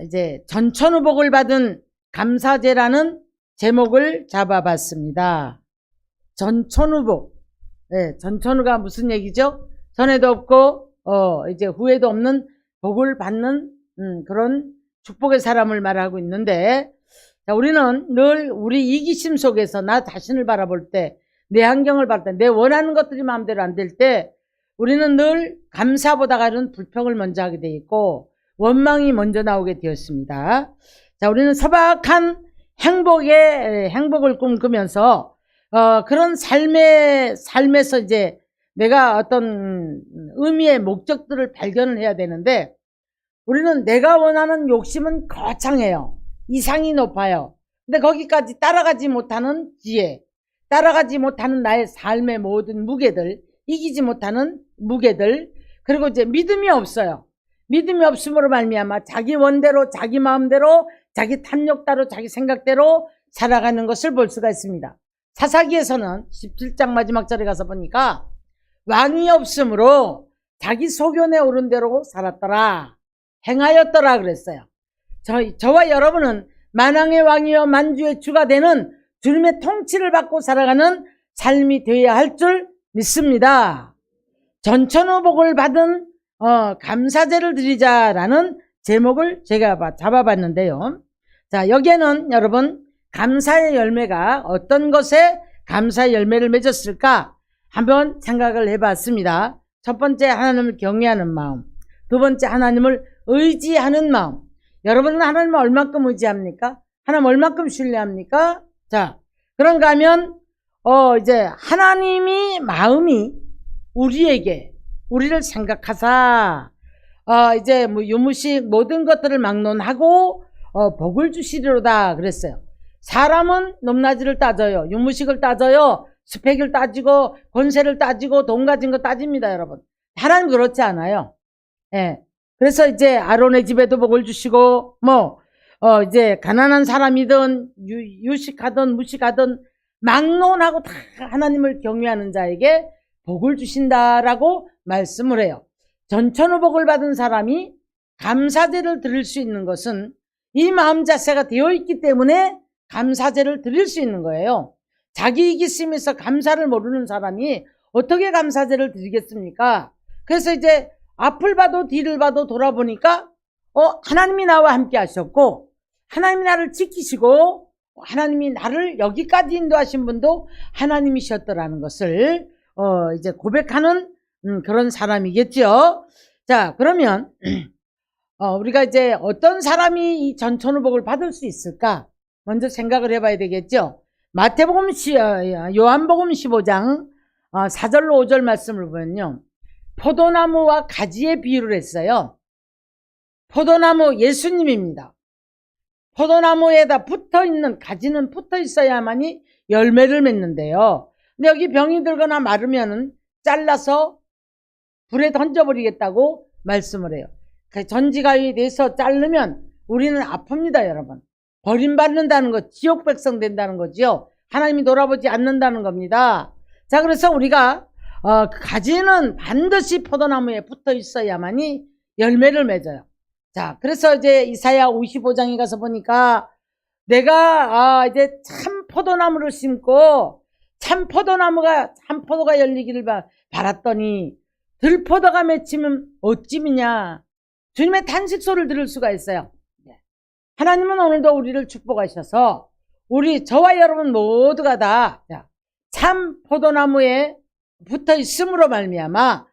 이제 전천후 복을 받은 감사제라는 제목을 잡아봤습니다. 전천후 복. 네, 전천후가 무슨 얘기죠? 전에도 없고 이제 후에도 없는 복을 받는 그런 축복의 사람을 말하고 있는데, 자, 우리는 늘 우리 이기심 속에서 나 자신을 바라볼 때, 내 환경을 바라볼 때, 내 원하는 것들이 마음대로 안 될 때 우리는 늘 감사보다는 불평을 먼저 하게 돼 있고 원망이 먼저 나오게 되었습니다. 자, 우리는 소박한 행복을 꿈꾸면서 그런 삶에서 이제 내가 어떤 의미의 목적들을 발견을 해야 되는데, 우리는 내가 원하는 욕심은 거창해요. 이상이 높아요. 근데 거기까지 따라가지 못하는 지혜, 따라가지 못하는 나의 삶의 모든 무게들, 이기지 못하는 무게들, 그리고 이제 믿음이 없어요. 믿음이 없음으로 말미암아 자기 원대로, 자기 마음대로, 자기 탐욕대로, 자기 생각대로 살아가는 것을 볼 수가 있습니다. 사사기에서는 17장 마지막 절에 가서 보니까 왕이 없으므로 자기 소견에 오른 대로 살았더라, 행하였더라 그랬어요. 저와 여러분은 만왕의 왕이요 만주의 주가 되는 주님의 통치를 받고 살아가는 삶이 되어야 할 줄 믿습니다. 전천후 복을 받은 감사제를 드리자라는 제목을 제가 잡아봤는데요. 자, 여기에는 여러분 감사의 열매가 어떤 것에 감사의 열매를 맺었을까 한번 생각을 해봤습니다. 첫 번째, 하나님을 경외하는 마음. 두 번째, 하나님을 의지하는 마음. 여러분은 하나님을 얼마큼 의지합니까? 하나님 얼마큼 신뢰합니까? 자, 그런가 하면 이제 하나님이 마음이 우리를 생각하사 이제 뭐 유무식 모든 것들을 막론하고 복을 주시리로다 그랬어요. 사람은 높낮이를 따져요. 유무식을 따져요. 스펙을 따지고 권세를 따지고 돈 가진 거 따집니다, 여러분. 하나님 그렇지 않아요. 예. 그래서 이제 아론의 집에도 복을 주시고 이제 가난한 사람이든 유식하든 무식하든 막론하고 다 하나님을 경외하는 자에게 복을 주신다라고 말씀을 해요. 전천후 복을 받은 사람이 감사제를 드릴 수 있는 것은 이 마음 자세가 되어 있기 때문에 감사제를 드릴 수 있는 거예요. 자기 이기심에서 감사를 모르는 사람이 어떻게 감사제를 드리겠습니까? 그래서 이제 앞을 봐도 뒤를 봐도 돌아보니까 하나님이 나와 함께 하셨고, 하나님이 나를 지키시고, 하나님이 나를 여기까지 인도하신 분도 하나님이셨더라는 것을 이제 고백하는 그런 사람이겠죠. 자, 그러면 우리가 이제 어떤 사람이 이 전천후 복을 받을 수 있을까 먼저 생각을 해봐야 되겠죠. 요한복음 15장 4절로 5절 말씀을 보면요, 포도나무와 가지의 비유를 했어요. 포도나무 예수님입니다. 포도나무에다 붙어있는 가지는 붙어 있어야만이 열매를 맺는데요. 근데 여기 병이 들거나 마르면은 잘라서 불에 던져버리겠다고 말씀을 해요. 전지가위에 대해서 자르면 우리는 아픕니다, 여러분. 버림받는다는 것, 지옥 백성 된다는 거지요. 하나님이 돌아보지 않는다는 겁니다. 자, 그래서 우리가 가지는 반드시 포도나무에 붙어 있어야만이 열매를 맺어요. 자, 그래서 이제 이사야 55장에 가서 보니까 내가 이제 참 포도나무를 심고 참 포도가 열리기를 바랐더니 들포도가 맺히면 어찌미냐. 주님의 탄식 소리를 들을 수가 있어요. 하나님은 오늘도 우리를 축복하셔서 저와 여러분 모두가 다 참 포도나무에 붙어 있음으로 말미암아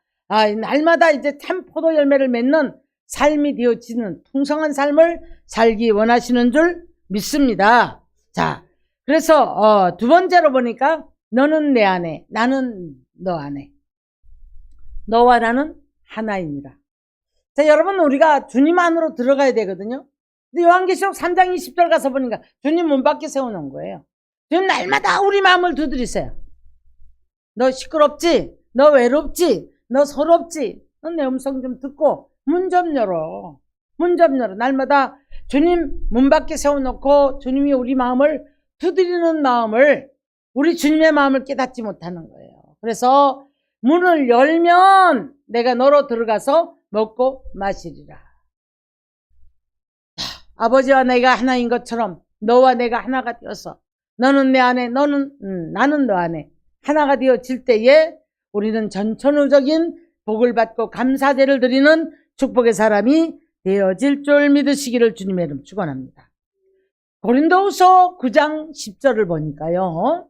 날마다 이제 참 포도 열매를 맺는 삶이 되어지는 풍성한 삶을 살기 원하시는 줄 믿습니다. 자, 그래서 두 번째로 보니까 너는 내 안에, 나는 너 안에. 너와 나는 하나입니다. 자, 여러분, 우리가 주님 안으로 들어가야 되거든요. 근데 요한계시록 3장 20절 가서 보니까 주님 문 밖에 세워놓은 거예요. 주님 날마다 우리 마음을 두드리세요. 너 시끄럽지? 너 외롭지? 너 서럽지? 너 내 음성 좀 듣고 문 좀 열어. 문 좀 열어. 날마다 주님 문 밖에 세워놓고 주님이 우리 마음을 두드리는 마음을, 우리 주님의 마음을 깨닫지 못하는 거예요. 그래서 문을 열면 내가 너로 들어가서 먹고 마시리라. 아버지와 내가 하나인 것처럼 너와 내가 하나가 되어서 너는 내 안에 나는 너 안에 하나가 되어질 때에 우리는 전천후적인 복을 받고 감사제를 드리는 축복의 사람이 되어질 줄 믿으시기를 주님의 이름 축원합니다. 고린도후서 9장 10절을 보니까요.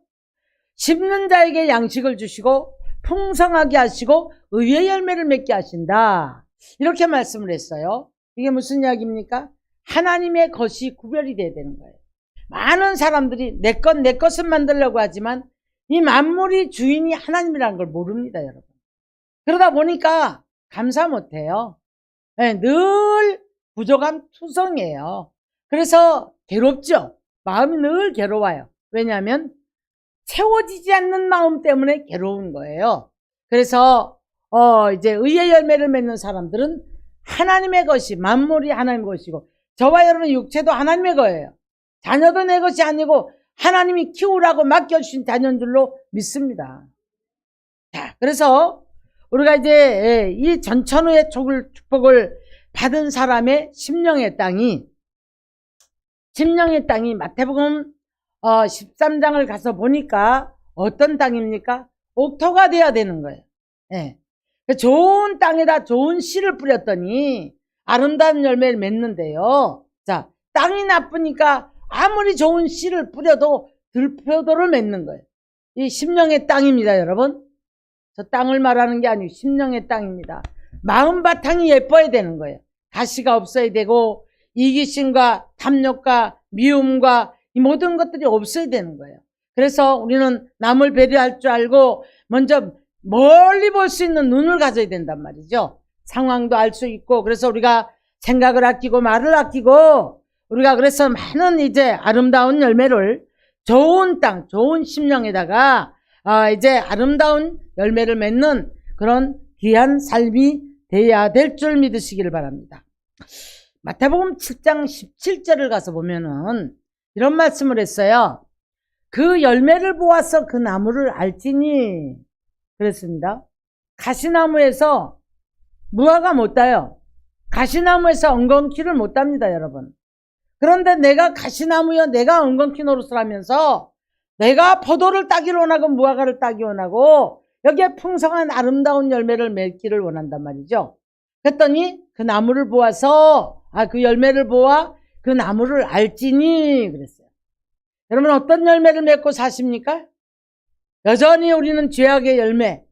심는 자에게 양식을 주시고 풍성하게 하시고 의의 열매를 맺게 하신다. 이렇게 말씀을 했어요. 이게 무슨 이야기입니까? 하나님의 것이 구별이 돼야 되는 거예요. 많은 사람들이 내 것은 만들려고 하지만 이 만물이 주인이 하나님이라는 걸 모릅니다, 여러분. 그러다 보니까 감사 못해요. 네, 늘 부족함 투성이에요. 그래서 괴롭죠. 마음이 늘 괴로워요. 왜냐하면 채워지지 않는 마음 때문에 괴로운 거예요. 그래서 이제 의의 열매를 맺는 사람들은 하나님의 것이 만물이 하나님의 것이고 저와 여러분의 육체도 하나님의 거예요. 자녀도 내 것이 아니고 하나님이 키우라고 맡겨주신 자녀인 줄로 믿습니다. 자, 그래서 우리가 이제 이 전천후의 축복을 받은 사람의 심령의 땅이 마태복음 13장을 가서 보니까 어떤 땅입니까? 옥토가 돼야 되는 거예요. 예. 좋은 땅에다 좋은 씨를 뿌렸더니 아름다운 열매를 맺는데요. 자, 땅이 나쁘니까 아무리 좋은 씨를 뿌려도 들포도를 맺는 거예요. 이 심령의 땅입니다, 여러분. 저 땅을 말하는 게 아니고 심령의 땅입니다. 마음 바탕이 예뻐야 되는 거예요. 가시가 없어야 되고 이기심과 탐욕과 미움과 이 모든 것들이 없어야 되는 거예요. 그래서 우리는 남을 배려할 줄 알고 먼저 멀리 볼 수 있는 눈을 가져야 된단 말이죠. 상황도 알 수 있고 그래서 우리가 생각을 아끼고 말을 아끼고 우리가 그래서 많은 이제 아름다운 열매를 좋은 땅, 좋은 심령에다가 이제 아름다운 열매를 맺는 그런 귀한 삶이 돼야 될 줄 믿으시기를 바랍니다. 마태복음 7장 17절을 가서 보면은 이런 말씀을 했어요. 그 열매를 보아서 그 나무를 알지니 그랬습니다. 가시나무에서 무화과 못 따요. 가시나무에서 엉겅퀴를 못 땁니다, 여러분. 그런데 내가 가시나무여 내가 엉겅퀴 노릇을 하면서 내가 포도를 따기를 원하고 무화과를 따기 원하고 여기에 풍성한 아름다운 열매를 맺기를 원한단 말이죠. 그랬더니 그 나무를 보아서 그 열매를 보아 그 나무를 알지니 그랬어요. 여러분 어떤 열매를 맺고 사십니까? 여전히 우리는 죄악의 열매,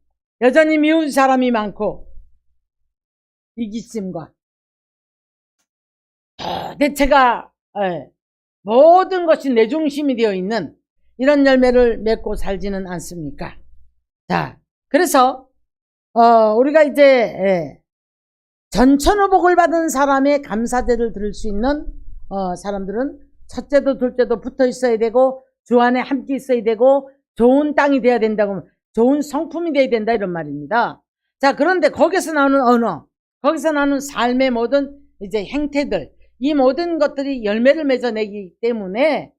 여전히 미운 사람이 많고 이기심과 대체가 모든 것이 내 중심이 되어 있는 이런 열매를 맺고 살지는 않습니까? 자, 그래서 우리가 이제 전천후 복을 받은 사람의 감사제를 드릴 수 있는 사람들은 첫째도 둘째도 붙어 있어야 되고 주 안에 함께 있어야 되고 좋은 땅이 돼야 된다고 좋은 성품이 돼야 된다 이런 말입니다. 자, 그런데 거기서 나오는 언어, 거기서 나오는 삶의 모든 이제 행태들, 이 모든 것들이 열매를 맺어내기 때문에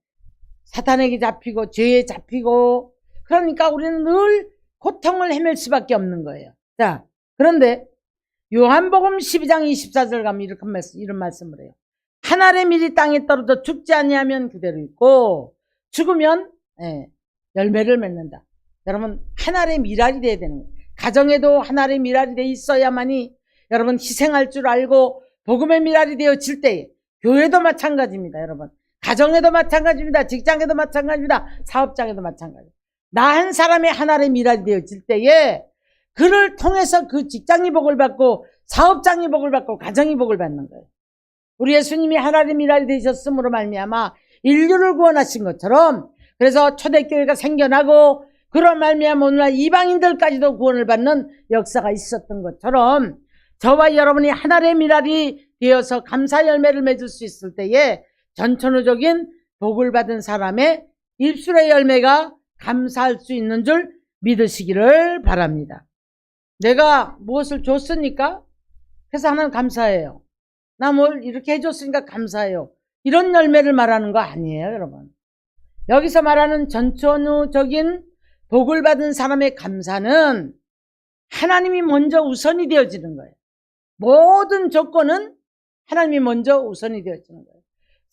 사탄에게 잡히고 죄에 잡히고 그러니까 우리는 늘 고통을 헤맬 수밖에 없는 거예요. 자, 그런데 요한복음 12장 24절 가면 이런 말씀을 해요. 한 알의 밀이 땅에 떨어져 죽지 아니하면 그대로 있고 죽으면 열매를 맺는다. 여러분 한 알의 밀알이 돼야 되는 거예요. 가정에도 한 알의 밀알이 돼 있어야만이 여러분 희생할 줄 알고 복음의 밀알이 되어질 때에 교회도 마찬가지입니다. 여러분 가정에도 마찬가지입니다. 직장에도 마찬가지입니다. 사업장에도 마찬가지입니다. 나 한 사람의 한 알의 밀알이 되어질 때에 그를 통해서 그 직장이 복을 받고 사업장이 복을 받고 가정이 복을 받는 거예요. 우리 예수님이 한 알의 밀알이 되셨음으로 말미암아 인류를 구원하신 것처럼 그래서 초대교회가 생겨나고 그런 말미암아 오늘날 이방인들까지도 구원을 받는 역사가 있었던 것처럼 저와 여러분이 한 알의 밀알이 되어서 감사 열매를 맺을 수 있을 때에 전천후적인 복을 받은 사람의 입술의 열매가 감사할 수 있는 줄 믿으시기를 바랍니다. 내가 무엇을 줬으니까 그래서 하나님 감사해요. 나 뭘 이렇게 해줬으니까 감사해요. 이런 열매를 말하는 거 아니에요, 여러분. 여기서 말하는 전천후적인 복을 받은 사람의 감사는 하나님이 먼저 우선이 되어지는 거예요. 모든 조건은 하나님이 먼저 우선이 되어지는 거예요.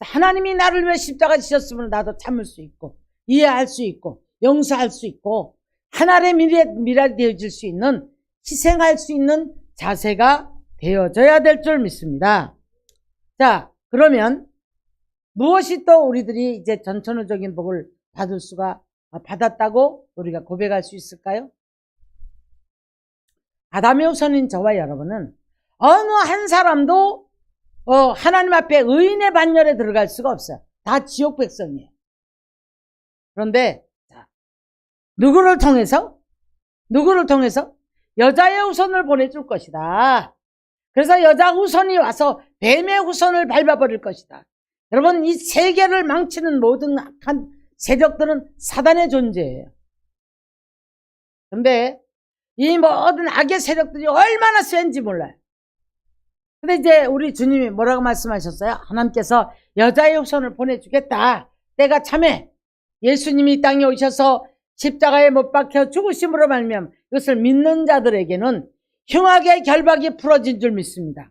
하나님이 나를 위해 십자가 지셨으면 나도 참을 수 있고 이해할 수 있고 용서할 수 있고 하나님의 미랄이 되어질 수 있는 희생할 수 있는 자세가 되어져야 될 줄 믿습니다. 자, 그러면 무엇이 또 우리들이 이제 전천후적인 복을 받았다고 우리가 고백할 수 있을까요? 아담의 후손인 저와 여러분은 어느 한 사람도 하나님 앞에 의인의 반열에 들어갈 수가 없어요. 다 지옥 백성이에요. 그런데 누구를 통해서 여자의 후손을 보내줄 것이다. 그래서 여자 후손이 와서 뱀의 후손을 밟아버릴 것이다. 여러분, 이 세계를 망치는 모든 악한 세력들은 사단의 존재예요. 그런데 이 모든 악의 세력들이 얼마나 센지 몰라요. 근데 이제 우리 주님이 뭐라고 말씀하셨어요? 하나님께서 여자의 후손을 보내주겠다. 때가 참해. 예수님이 이 땅에 오셔서 십자가에 못 박혀 죽으심으로 말미암아 이것을 믿는 자들에게는 흉악의 결박이 풀어진 줄 믿습니다.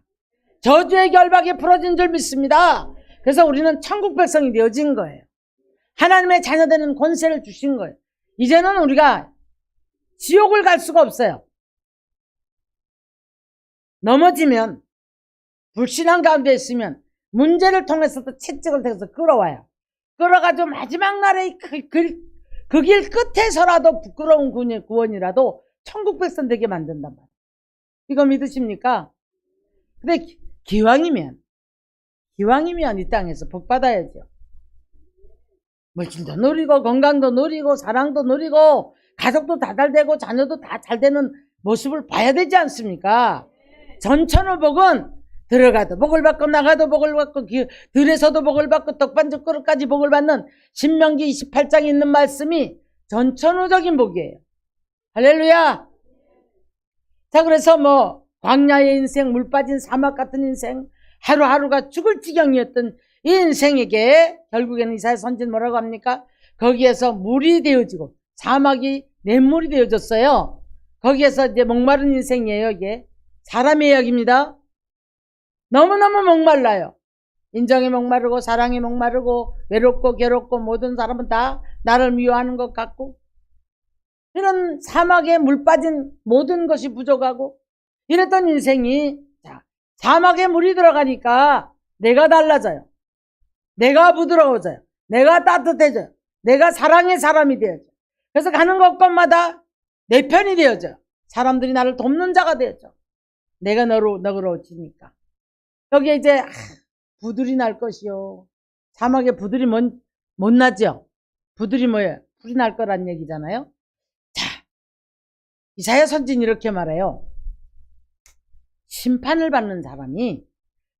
저주의 결박이 풀어진 줄 믿습니다. 그래서 우리는 천국 백성이 되어진 거예요. 하나님의 자녀되는 권세를 주신 거예요. 이제는 우리가 지옥을 갈 수가 없어요. 넘어지면 불신앙 가운데 있으면 문제를 통해서도 채찍을 대서 끌어와요. 끌어가지고 마지막 날에 그 길 끝에서라도 부끄러운 구원이라도 천국 백성 되게 만든단 말이에요. 이거 믿으십니까? 근데 기왕이면 이 땅에서 복 받아야죠. 물질도 누리고 건강도 누리고 사랑도 누리고 가족도 다 잘 되고 자녀도 다 잘 되는 모습을 봐야 되지 않습니까? 전천후 복은 들어가도 복을 받고 나가도 복을 받고 들에서도 복을 받고 떡반죽 그릇까지 복을 받는 신명기 28장에 있는 말씀이 전천후적인 복이에요. 할렐루야. 자, 그래서 광야의 인생, 물 빠진 사막 같은 인생, 하루하루가 죽을 지경이었던 이 인생에게 결국에는 이사야 선지는 뭐라고 합니까? 거기에서 물이 되어지고 사막이 냇물이 되어졌어요. 거기에서 이제 목마른 인생이에요. 이게 사람의 이야기입니다. 너무너무 목말라요. 인정에 목마르고 사랑에 목마르고 외롭고 괴롭고 모든 사람은 다 나를 미워하는 것 같고 이런 사막에 물 빠진 모든 것이 부족하고 이랬던 인생이 사막에 물이 들어가니까 내가 달라져요. 내가 부드러워져요. 내가 따뜻해져요. 내가 사랑의 사람이 되어져요. 그래서 가는 곳곳마다 내 편이 되어져요. 사람들이 나를 돕는 자가 되어져. 내가 너그러워지니까. 여기에 이제 부들이 날 것이요. 사막에 부들이 못 나죠. 부들이 뭐예요? 불이 날 거란 얘기잖아요. 자, 이사야 선지는 이렇게 말해요. 심판을 받는 사람이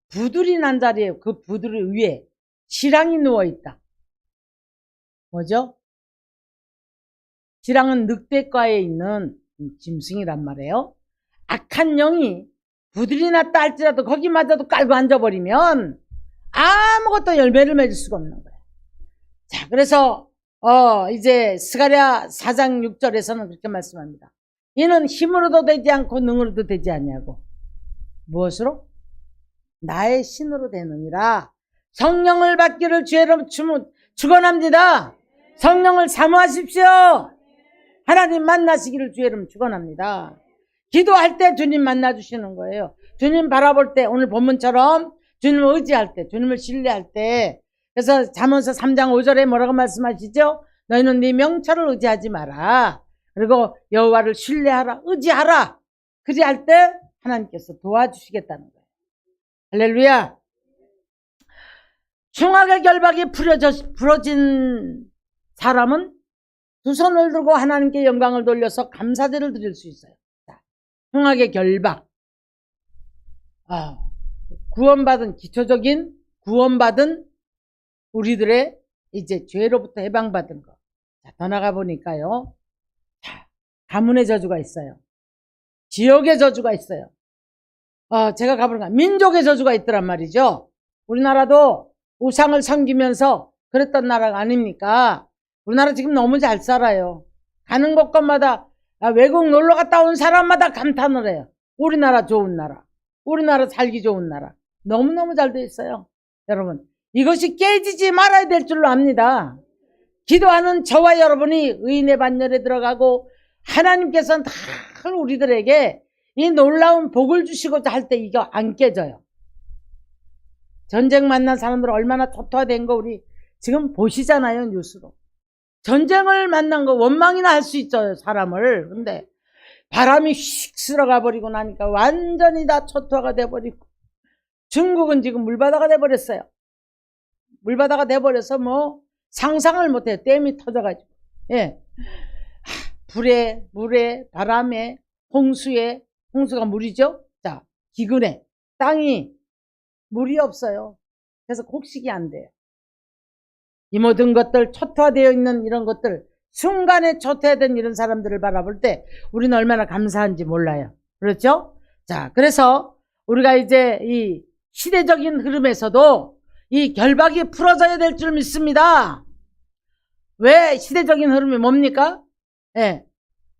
부들이 난 자리에 그 부들 위에 지랑이 누워있다. 뭐죠? 지랑은 늑대과에 있는 짐승이란 말이에요. 악한 영이 부들이 났다 할지라도 거기마저도 깔고 앉아버리면 아무것도 열매를 맺을 수가 없는 거예요. 자, 그래서 이제 스가랴 4장 6절에서는 그렇게 말씀합니다. 이는 힘으로도 되지 않고 능으로도 되지 아니하고 무엇으로? 나의 신으로 되느니라. 성령을 받기를 주의로 축원합니다. 성령을 사모하십시오. 하나님 만나시기를 주의로 축원합니다. 기도할 때 주님 만나주시는 거예요. 주님 바라볼 때 오늘 본문처럼 주님을 의지할 때 주님을 신뢰할 때 그래서 잠언서 3장 5절에 뭐라고 말씀하시죠? 너희는 네 명철을 의지하지 마라. 그리고 여호와를 신뢰하라. 의지하라. 그리할 때 하나님께서 도와주시겠다는 거예요. 할렐루야. 흉악의 결박이 풀어진 사람은 두 손을 들고 하나님께 영광을 돌려서 감사제를 드릴 수 있어요. 흉악의 결박. 구원받은, 기초적인 구원받은 우리들의 이제 죄로부터 해방받은 것. 자, 더 나가 보니까요. 자, 가문의 저주가 있어요. 지역의 저주가 있어요. 제가 가보니까 민족의 저주가 있더란 말이죠. 우리나라도 우상을 섬기면서 그랬던 나라가 아닙니까? 우리나라 지금 너무 잘 살아요. 가는 곳곳마다 외국 놀러 갔다 온 사람마다 감탄을 해요. 우리나라 좋은 나라. 우리나라 살기 좋은 나라. 너무너무 잘 돼 있어요. 여러분, 이것이 깨지지 말아야 될 줄로 압니다. 기도하는 저와 여러분이 의인의 반열에 들어가고 하나님께서는 다 우리들에게 이 놀라운 복을 주시고자 할 때 이거 안 깨져요. 전쟁 만난 사람들 얼마나 초토화된 거 우리 지금 보시잖아요, 뉴스로. 전쟁을 만난 거 원망이나 할 수 있죠, 사람을. 근데 바람이 휙 쓸어가 버리고 나니까 완전히 다 초토화가 돼버리고, 중국은 지금 물바다가 돼버렸어요. 물바다가 돼버려서 뭐 상상을 못해요. 댐이 터져가지고. 예. 불에, 물에, 바람에, 홍수에, 홍수가 물이죠. 자, 기근에, 땅이 물이 없어요. 그래서 곡식이 안 돼요. 이 모든 것들, 초토화되어 있는 이런 것들, 순간에 초토화된 이런 사람들을 바라볼 때 우리는 얼마나 감사한지 몰라요. 그렇죠? 자, 그래서 우리가 이제 이 시대적인 흐름에서도 이 결박이 풀어져야 될 줄 믿습니다. 왜 시대적인 흐름이 뭡니까? 예.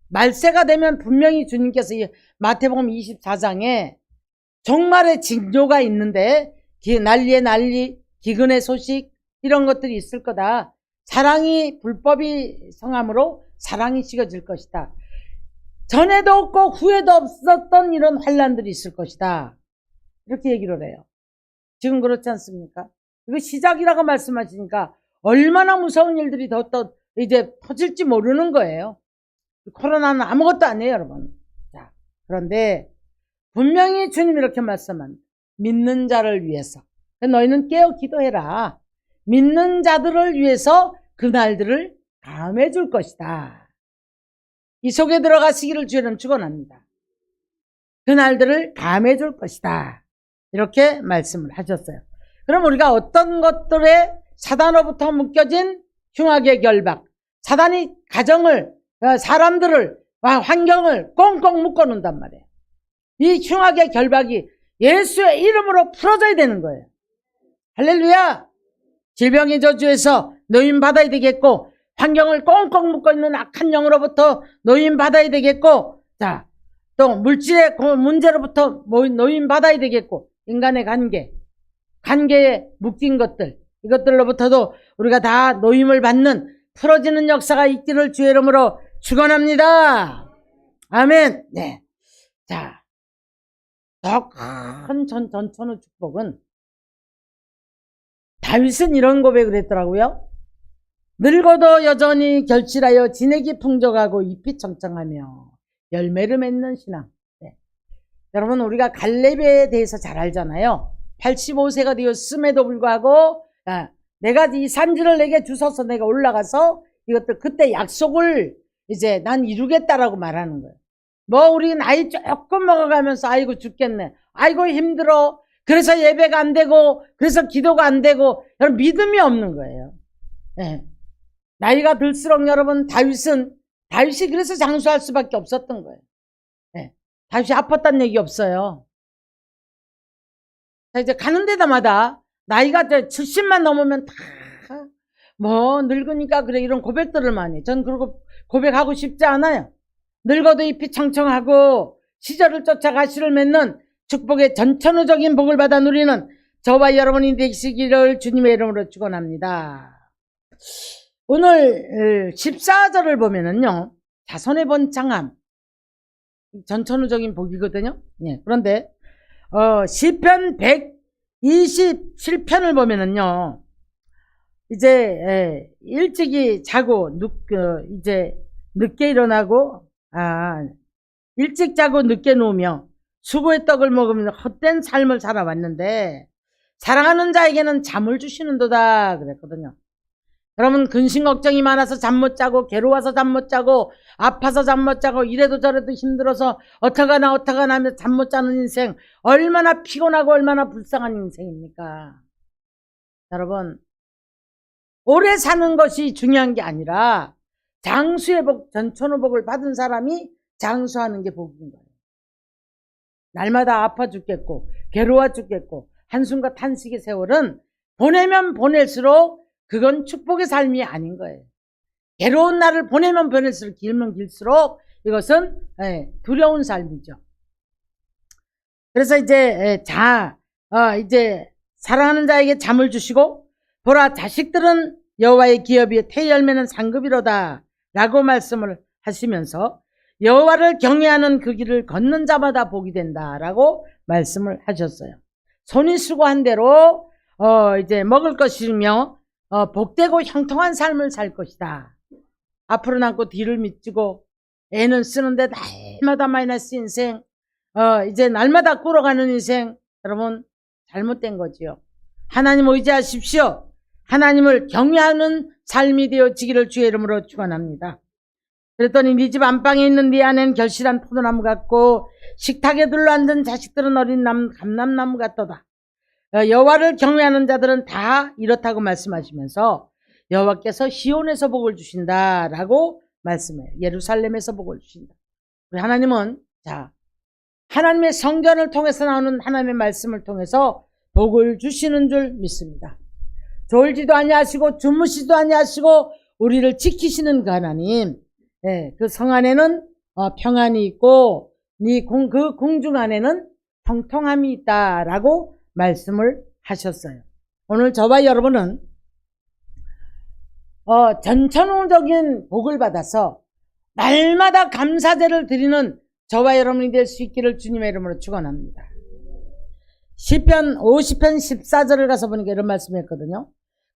말세가 되면 분명히 주님께서 이 마태복음 24장에 종말의 징조가 있는데, 난리의 난리, 기근의 소식, 이런 것들이 있을 거다. 사랑이 불법이 성함으로 사랑이 식어질 것이다. 전에도 없고 후에도 없었던 이런 환란들이 있을 것이다. 이렇게 얘기를 해요. 지금 그렇지 않습니까? 이거 시작이라고 말씀하시니까 얼마나 무서운 일들이 더 이제 터질지 모르는 거예요. 코로나는 아무것도 아니에요, 여러분. 자, 그런데 분명히 주님이 이렇게 말씀합니다. 믿는 자를 위해서. 너희는 깨어 기도해라. 믿는 자들을 위해서 그날들을 감해 줄 것이다. 이 속에 들어가시기를 주님 축원합니다. 그날들을 감해 줄 것이다. 이렇게 말씀을 하셨어요. 그럼 우리가 어떤 것들에 사단으로부터 묶여진 흉악의 결박, 사단이 가정을, 사람들을, 환경을 꽁꽁 묶어놓는단 말이에요. 이 흉악의 결박이 예수의 이름으로 풀어져야 되는 거예요. 할렐루야! 질병의 저주에서 노임받아야 되겠고, 환경을 꽁꽁 묶어 있는 악한 영으로부터 노임받아야 되겠고, 자, 또 물질의 문제로부터 노임받아야 되겠고, 인간의 관계에 묶인 것들, 이것들로부터도 우리가 다 노임을 받는 풀어지는 역사가 있기를 주의 이름으로 축원합니다. 아멘. 네. 자, 더 큰 전천후 축복은 다윗은 이런 고백을 했더라고요. 늙어도 여전히 결실하여 진액이 풍족하고 잎이 청청하며 열매를 맺는 신앙. 네. 여러분, 우리가 갈렙에 대해서 잘 알잖아요. 85세가 되었음에도 불구하고, 내가 이 산지를 내게 주셔서 내가 올라가서 이것들 그때 약속을 이제 난 이루겠다라고 말하는 거예요. 뭐 우리 나이 조금 먹어가면서 아이고 죽겠네, 아이고 힘들어, 그래서 예배가 안 되고 그래서 기도가 안 되고, 여러분 믿음이 없는 거예요. 네. 나이가 들수록 여러분 다윗이 그래서 장수할 수밖에 없었던 거예요. 네. 다윗이 아팠다는 얘기 없어요. 자, 이제 가는 데마다 나이가 70만 넘으면 다 뭐 늙으니까 그래, 이런 고백들을 많이. 전 그러고 고백하고 싶지 않아요. 늙어도 잎이 청청하고 시절을 쫓아 가시를 맺는 축복의 전천후적인 복을 받아 누리는 저와 여러분이 되시기를 주님의 이름으로 축원합니다. 오늘 14절을 보면은요, 자손의 번창함, 전천후적인 복이거든요. 예, 그런데 시편 127편을 보면은요, 이제 일찍이 자고 이제 늦게 일어나고, 일찍 자고 늦게 누우며 수고의 떡을 먹으면서 헛된 삶을 살아왔는데 사랑하는 자에게는 잠을 주시는도다 그랬거든요. 여러분, 근심 걱정이 많아서 잠 못 자고, 괴로워서 잠 못 자고, 아파서 잠 못 자고, 이래도 저래도 힘들어서 어떡하나 하며 잠 못 자는 인생, 얼마나 피곤하고 얼마나 불쌍한 인생입니까? 여러분, 오래 사는 것이 중요한 게 아니라 장수의 복, 전천후 복을 받은 사람이 장수하는 게 복인 거예요. 날마다 아파 죽겠고 괴로워 죽겠고 한숨과 탄식의 세월은 보내면 보낼수록 그건 축복의 삶이 아닌 거예요. 괴로운 날을 보내면 보낼수록, 길면 길수록 이것은 두려운 삶이죠. 그래서 이제 사랑하는 자에게 잠을 주시고 보라 자식들은 여호와의 기업이 태열매는 상급이로다 라고 말씀을 하시면서 여호와를 경외하는 그 길을 걷는 자마다 복이 된다 라고 말씀을 하셨어요. 손이 수고한 대로 이제 먹을 것이며 복되고 형통한 삶을 살 것이다. 앞으로 남고 뒤를 밑지고 애는 쓰는데 날마다 마이너스 인생, 이제 날마다 꿇어가는 인생, 여러분 잘못된 거지요. 하나님 의지하십시오. 하나님을 경외하는 삶이 되어지기를 주의 이름으로 축원합니다. 그랬더니 네 집 안방에 있는 네 안에는 결실한 포도나무 같고 식탁에 둘러앉은 자식들은 어린 감람나무 같도다. 여호와를 경외하는 자들은 다 이렇다고 말씀하시면서 여호와께서 시온에서 복을 주신다라고 말씀해요. 예루살렘에서 복을 주신다. 우리 하나님은 하나님의 성전을 통해서 나오는 하나님의 말씀을 통해서 복을 주시는 줄 믿습니다. 졸지도 아니하시고 주무시지도 아니하시고 우리를 지키시는 그 하나님, 그 성 안에는 평안이 있고 그 궁중 안에는 통통함이 있다라고 말씀을 하셨어요. 오늘 저와 여러분은 전천후적인 복을 받아서 날마다 감사제를 드리는 저와 여러분이 될 수 있기를 주님의 이름으로 축원합니다. 시편 50편 14절을 가서 보니까 이런 말씀했거든요.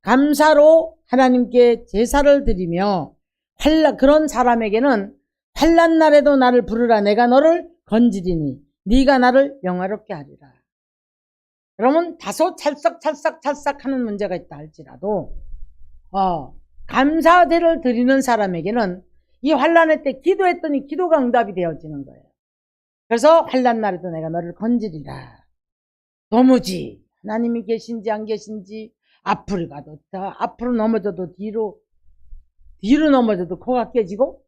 감사로 하나님께 제사를 드리며 그런 사람에게는 환난 날에도 나를 부르라. 내가 너를 건지리니 네가 나를 영화롭게 하리라. 여러분 다소 찰싹 하는 문제가 있다 할지라도 감사제를 드리는 사람에게는 이 환난의 때 기도했더니 기도가 응답이 되어지는 거예요. 그래서 환난 날에도 내가 너를 건지리라. 도무지 하나님이 계신지 안 계신지 앞으로 가도 앞으로 넘어져도 뒤로 넘어져도 코가 깨지고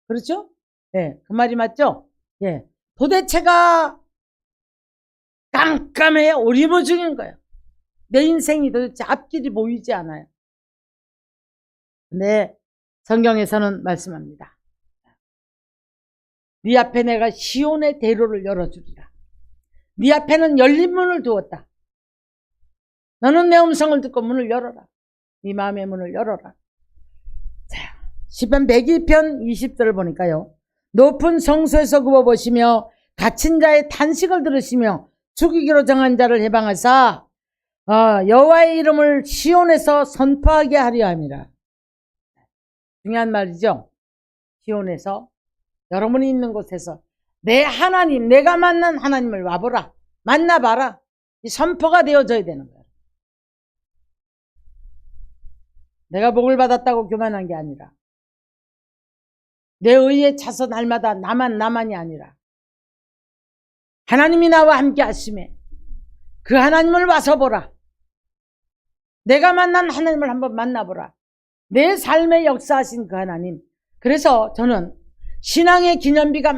그렇죠? 그 말이 맞죠? 도대체가 깜깜해 오리무중인 거예요. 내 인생이 도대체 앞길이 보이지 않아요. 근데 성경에서는 말씀합니다. 네 앞에 내가 시온의 대로를 열어주리라. 네 앞에는 열린 문을 두었다. 너는 내 음성을 듣고 문을 열어라. 네 마음의 문을 열어라. 시편 102편 20절을 보니까요. 높은 성소에서 굽어보시며 갇힌 자의 탄식을 들으시며 죽이기로 정한 자를 해방하사 여호와의 이름을 시온에서 선포하게 하려 함이라. 중요한 말이죠. 시온에서 여러분이 있는 곳에서 내 하나님, 내가 만난 하나님을 와보라. 만나봐라. 이 선포가 되어져야 되는 거예요. 내가 복을 받았다고 교만한 게 아니라 내 의에 차서 날마다 나만이 아니라 하나님이 나와 함께 하심에 그 하나님을 와서 보라. 내가 만난 하나님을 한번 만나보라. 내 삶에 역사하신 그 하나님. 그래서 저는 신앙의 기념비가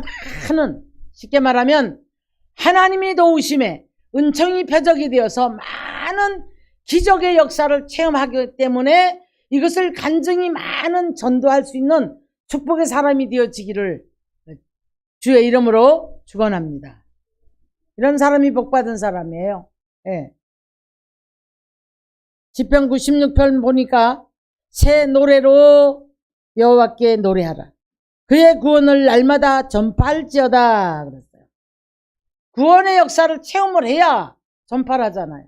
많은, 쉽게 말하면 하나님이 도우심에 은총이 표적이 되어서 많은 기적의 역사를 체험하기 때문에 이것을 간증이 많은 전도할 수 있는 축복의 사람이 되어지기를 주의 이름으로 축원합니다. 이런 사람이 복받은 사람이에요. 시편 96편 보니까 새 노래로 여호와께 노래하라. 그의 구원을 날마다 전파할지어다 그랬어요. 구원의 역사를 체험을 해야 전파를 하잖아요.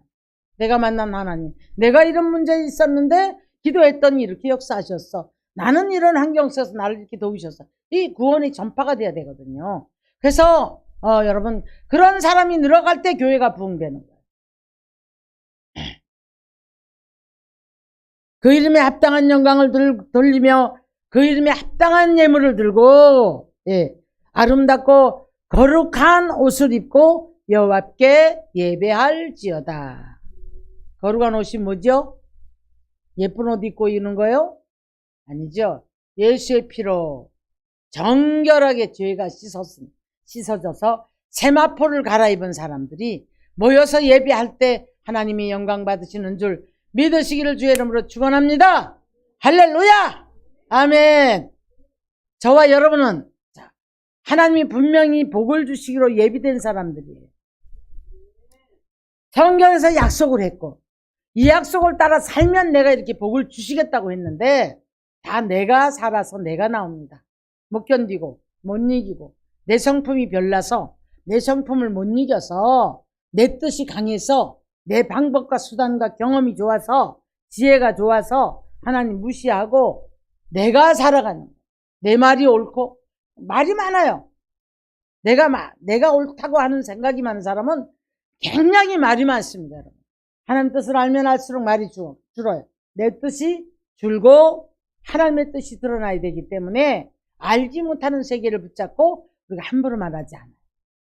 내가 만난 하나님, 내가 이런 문제 있었는데 기도했더니 이렇게 역사하셨어. 나는 이런 환경 속에서 나를 이렇게 도우셨어. 이 구원이 전파가 돼야 되거든요. 그래서 여러분 그런 사람이 늘어갈 때 교회가 부흥되는 거예요. 그 이름에 합당한 영광을 돌리며 그 이름에 합당한 예물을 들고 아름답고 거룩한 옷을 입고 여호와께 예배할지어다. 거룩한 옷이 뭐죠? 예쁜 옷 입고 있는 거요? 아니죠. 예수의 피로 정결하게 죄가 씻어져서 세마포를 갈아입은 사람들이 모여서 예배할 때 하나님이 영광 받으시는 줄 믿으시기를 주의 이름으로 축원합니다. 할렐루야! 아멘. 저와 여러분은 하나님이 분명히 복을 주시기로 예비된 사람들이에요. 성경에서 약속을 했고 이 약속을 따라 살면 내가 이렇게 복을 주시겠다고 했는데 다 내가 살아서 내가 나옵니다. 못 견디고 못 이기고 내 성품이 별나서 내 성품을 못 이겨서 내 뜻이 강해서 내 방법과 수단과 경험이 좋아서 지혜가 좋아서 하나님 무시하고 내가 살아가는 거예요. 내 말이 옳고 말이 많아요. 내가 옳다고 하는 생각이 많은 사람은 굉장히 말이 많습니다. 여러분. 하나님 뜻을 알면 알수록 말이 줄어요. 내 뜻이 줄고 하나님의 뜻이 드러나야 되기 때문에 알지 못하는 세계를 붙잡고 우리가 함부로 말하지 않아요.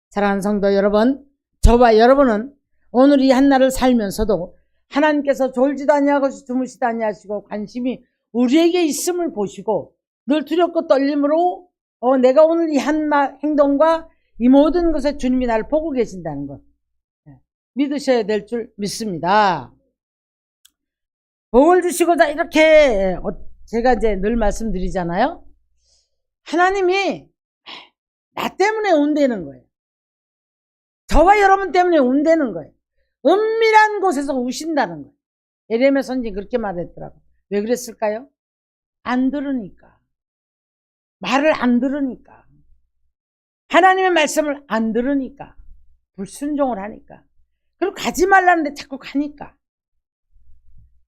사랑하는 성도 여러분, 저와 여러분은 오늘 이 한날을 살면서도 하나님께서 졸지도 아니하고 주무시도 아니하시고 관심이 우리에게 있음을 보시고 늘 두렵고 떨림으로 내가 오늘 이 한 행동과 이 모든 것에 주님이 나를 보고 계신다는 것 믿으셔야 될 줄 믿습니다. 복을 주시고자 이렇게 제가 이제 늘 말씀드리잖아요. 하나님이 나 때문에 온다는 거예요. 저와 여러분 때문에 온다는 거예요. 은밀한 곳에서 우신다는 거예요. 예레미야 선지자는 그렇게 말했더라고요. 왜 그랬을까요? 안 들으니까. 말을 안 들으니까. 하나님의 말씀을 안 들으니까. 불순종을 하니까. 그리고 가지 말라는데 자꾸 가니까.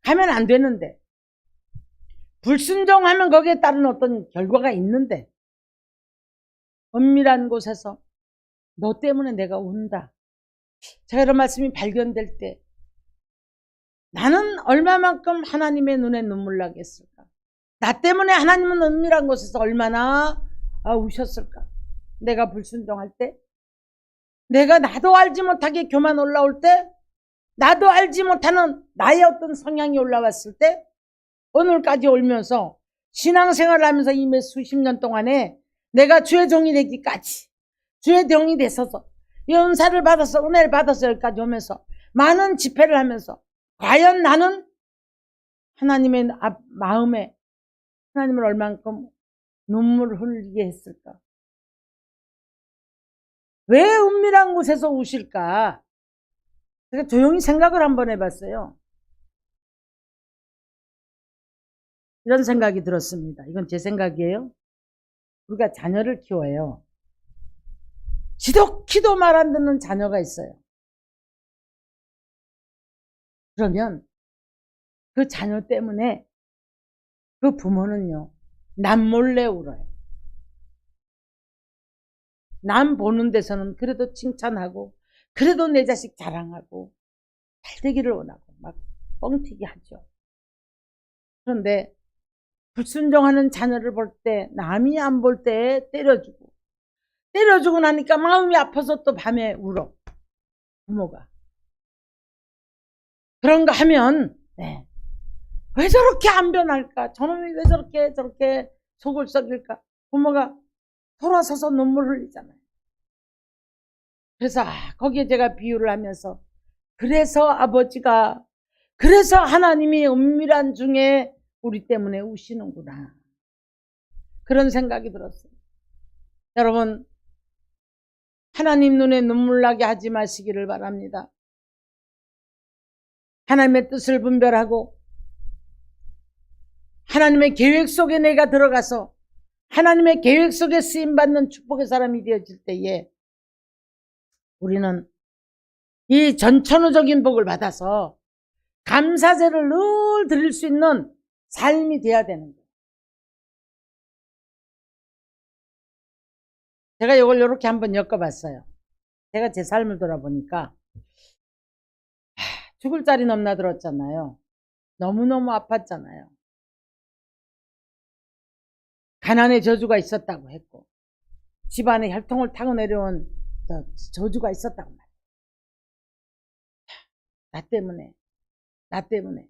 가면 안 되는데. 불순종하면 거기에 따른 어떤 결과가 있는데. 은밀한 곳에서 너 때문에 내가 온다. 제가 이런 말씀이 발견될 때 나는 얼마만큼 하나님의 눈에 눈물 나겠을까? 나 때문에 하나님은 은밀한 곳에서 얼마나 우셨을까? 내가 불순종할 때, 내가 나도 알지 못하게 교만 올라올 때, 나도 알지 못하는 나의 어떤 성향이 올라왔을 때, 오늘까지 올면서 신앙생활을 하면서 이 수십 년 동안에 내가 주의 종이 되기까지 주의 종이 됐어서 이 은사를 받아서 은혜를 받아서 여기까지 오면서 많은 집회를 하면서 과연 나는 하나님의 마음에 하나님을 얼만큼 눈물을 흘리게 했을까? 왜 은밀한 곳에서 우실까? 제가 조용히 생각을 한번 해봤어요. 이런 생각이 들었습니다. 이건 제 생각이에요. 우리가 자녀를 키워요. 지독히도 말 안 듣는 자녀가 있어요. 그러면 그 자녀 때문에 그 부모는요, 남몰래 울어요. 남 보는 데서는 그래도 칭찬하고, 그래도 내 자식 자랑하고, 잘 되기를 원하고, 막 뻥튀기 하죠. 그런데 불순종하는 자녀를 볼 때, 남이 안 볼 때 때려주고 나니까 마음이 아파서 또 밤에 울어. 부모가. 그런가 하면 왜 저렇게 안 변할까? 저놈이 왜 저렇게 속을 썩일까? 부모가 돌아서서 눈물 흘리잖아요. 그래서 거기에 제가 비유를 하면서 그래서 하나님이 은밀한 중에 우리 때문에 우시는구나. 그런 생각이 들었어요. 여러분, 하나님 눈에 눈물 나게 하지 마시기를 바랍니다. 하나님의 뜻을 분별하고 하나님의 계획 속에 내가 들어가서 하나님의 계획 속에 쓰임받는 축복의 사람이 되어질 때에 우리는 이 전천후적인 복을 받아서 감사제를 늘 드릴 수 있는 삶이 돼야 되는 거예요. 제가 이걸 이렇게 한번 엮어봤어요. 제가 제 삶을 돌아보니까 죽을 자리 넘나들었잖아요. 너무너무 아팠잖아요. 가난의 저주가 있었다고 했고 집안에 혈통을 타고 내려온 저주가 있었다고 말해요. 나 때문에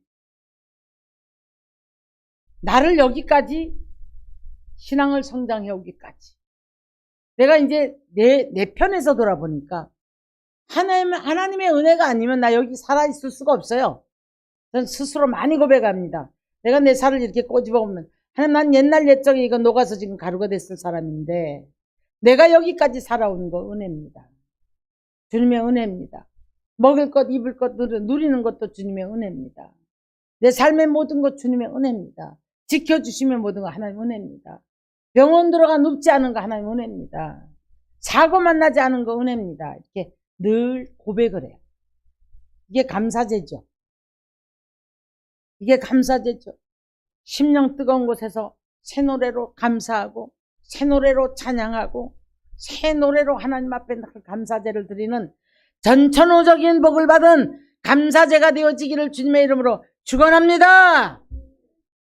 나를 여기까지 신앙을 성장해 오기까지 내가 이제 내 편에서 돌아보니까 하나님의 은혜가 아니면 나 여기 살아있을 수가 없어요. 전 스스로 많이 고백합니다. 내가 내 살을 이렇게 꼬집어보면 하나님, 난 옛날 옛적에 이거 녹아서 지금 가루가 됐을 사람인데 내가 여기까지 살아온 거 은혜입니다. 주님의 은혜입니다. 먹을 것, 입을 것 누리는 것도 주님의 은혜입니다. 내 삶의 모든 것 주님의 은혜입니다. 지켜주시면 모든 거 하나님 은혜입니다. 병원 들어가 눕지 않은 거 하나님 은혜입니다. 사고만 나지 않은 거 은혜입니다. 이렇게 늘 고백을 해요. 이게 감사제죠. 이게 감사제죠. 심령 뜨거운 곳에서 새 노래로 감사하고 새 노래로 찬양하고 새 노래로 하나님 앞에 감사제를 드리는 전천후적인 복을 받은 감사제가 되어지기를 주님의 이름으로 축원합니다.